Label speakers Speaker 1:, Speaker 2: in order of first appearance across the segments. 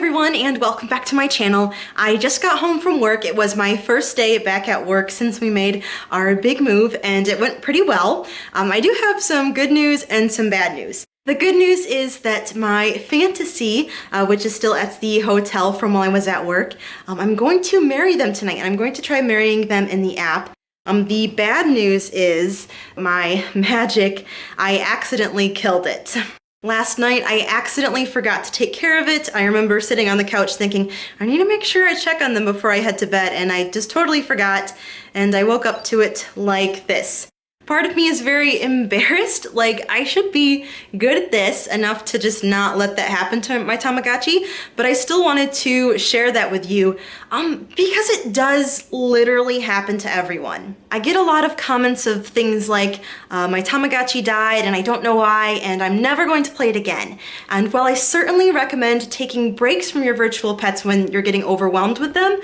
Speaker 1: everyone, and welcome back to my channel. I just got home from work. It was my first day back at work since we made our big move, and it went pretty well. I do have some good news and some bad news. The good news is that my fantasy, which is still at the hotel from while I was at work, I'm going to marry them tonight, and I'm going to try marrying them in the app. The bad news is my magic, I accidentally killed it. Last night, I accidentally forgot to take care of it. I remember sitting on the couch thinking, I need to make sure I check on them before I head to bed, and I just totally forgot, and I woke up to it like this. Part of me is very embarrassed, like I should be good at this enough to just not let that happen to my Tamagotchi, but I still wanted to share that with you because it does literally happen to everyone. I get a lot of comments of things like, my Tamagotchi died and I don't know why and I'm never going to play it again. And while I certainly recommend taking breaks from your virtual pets when you're getting overwhelmed with them,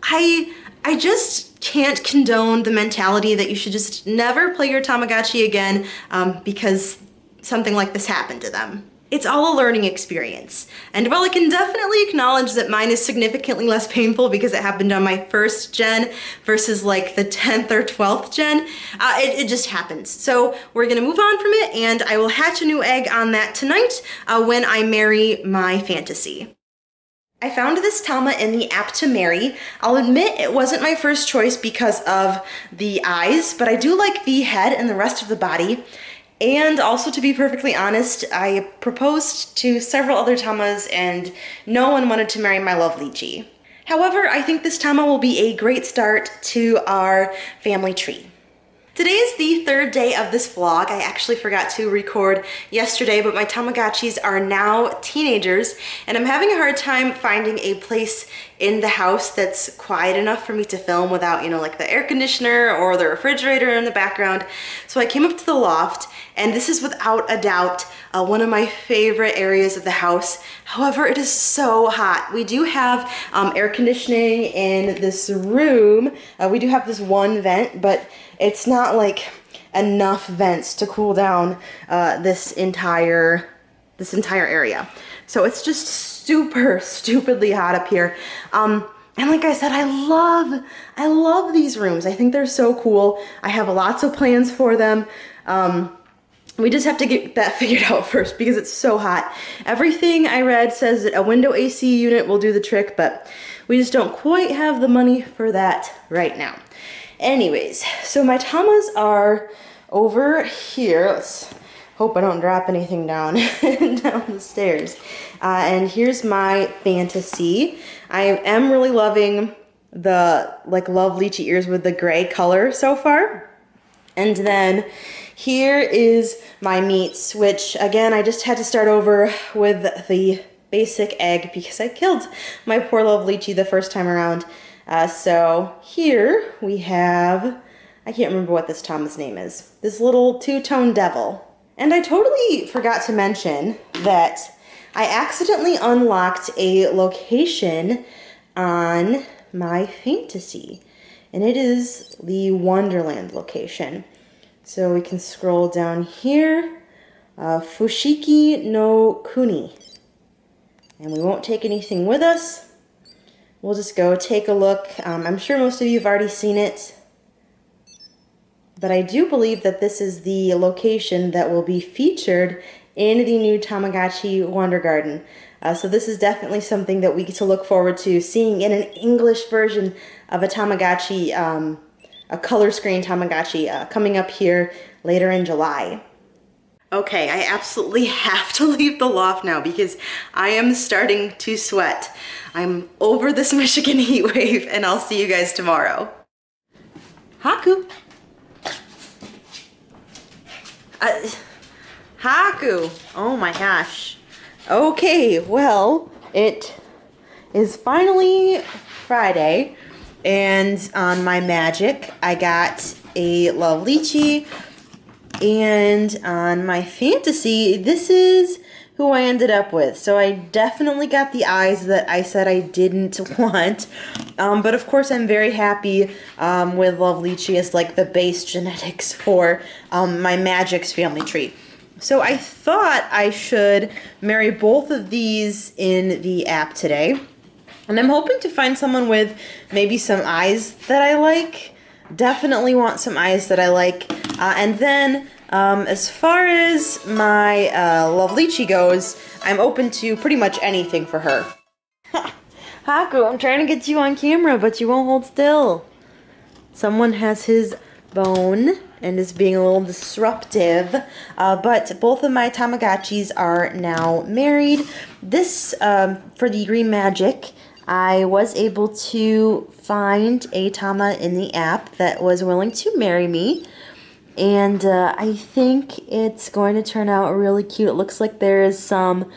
Speaker 1: I just can't condone the mentality that you should just never play your Tamagotchi again because something like this happened to them. It's all a learning experience. And while I can definitely acknowledge that mine is significantly less painful because it happened on my first gen versus like the 10th or 12th gen, it just happens. So we're gonna move on from it, and I will hatch a new egg on that tonight when I marry my fantasy. I found this Tama in the app to marry. I'll admit it wasn't my first choice because of the eyes, but I do like the head and the rest of the body. And also, to be perfectly honest, I proposed to several other Tamas and no one wanted to marry my love Lychee. However, I think this Tama will be a great start to our family tree. Today is the third day of this vlog. I actually forgot to record yesterday, but my Tamagotchis are now teenagers, and I'm having a hard time finding a place in the house that's quiet enough for me to film without, like the air conditioner or the refrigerator in the background. So I came up to the loft, and this is without a doubt one of my favorite areas of the house. However, it is so hot. We do have air conditioning in this room. We do have this one vent, but it's not like enough vents to cool down this entire area. So it's just super stupidly hot up here. And like I said, I love these rooms. I think they're so cool. I have lots of plans for them. We just have to get that figured out first because it's so hot. Everything I read says that a window AC unit will do the trick, but we just don't quite have the money for that right now. Anyways, so my Tamas are over here. Let's hope I don't drop anything down down the stairs. And here's my fantasy. I am really loving the love Lychee ears with the gray color so far. And then here is my meats, which again, I just had to start over with the basic egg because I killed my poor love Lychee the first time around. So here we have, I can't remember what this Tama's name is, this little two-tone devil. And I totally forgot to mention that I accidentally unlocked a location on my fantasy, and it is the Wonderland location. So we can scroll down here, Fushigi no Kuni, and we won't take anything with us. We'll just go take a look. I'm sure most of you have already seen it, but I do believe that this is the location that will be featured in the new Tamagotchi Wonder Garden. So this is definitely something that we get to look forward to seeing in an English version of a Tamagotchi, a color screen Tamagotchi coming up here later in July. Okay, I absolutely have to leave the loft now because I am starting to sweat. I'm over this Michigan heat wave, and I'll see you guys tomorrow. Haku. Haku. Oh my gosh. Okay, well, it is finally Friday, and on my magic, I got a love Lychee. And on my fantasy, this is who I ended up with. So I definitely got the eyes that I said I didn't want. But of course I'm very happy with love Lychee as like the base genetics for my Magic's family tree. So I thought I should marry both of these in the app today. And I'm hoping to find someone with maybe some eyes that I like. Definitely want some eyes that I like. And then as far as my love Lychee goes, I'm open to pretty much anything for her. Haku, I'm trying to get you on camera, but you won't hold still. Someone has his bone and is being a little disruptive, but both of my Tamagotchis are now married. This, for the Green Magic, I was able to find a Tama in the app that was willing to marry me, and I think it's going to turn out really cute. It looks like there is some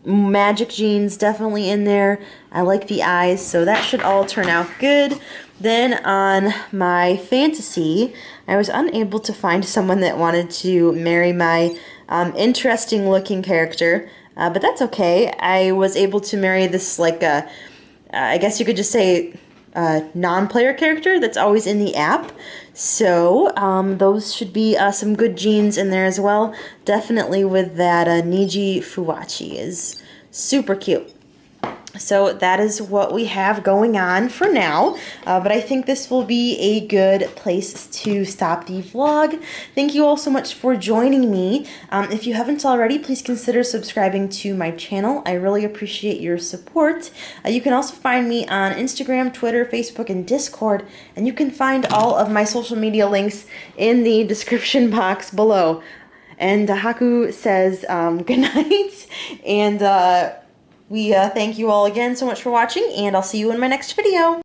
Speaker 1: magic genes definitely in there. I like the eyes, so that should all turn out good. Then on my fantasy, I was unable to find someone that wanted to marry my interesting looking character, but that's okay. I was able to marry this, like, I guess you could just say non-player character that's always in the app. So those should be some good genes in there as well. Definitely with that Niji Fuwachi is super cute. So that is what we have going on for now, but I think this will be a good place to stop the vlog. Thank you all so much for joining me. If you haven't already, please consider subscribing to my channel. I really appreciate your support. You can also find me on Instagram, Twitter, Facebook, and Discord, and you can find all of my social media links in the description box below. And Haku says good night, and we thank you all again so much for watching, and I'll see you in my next video.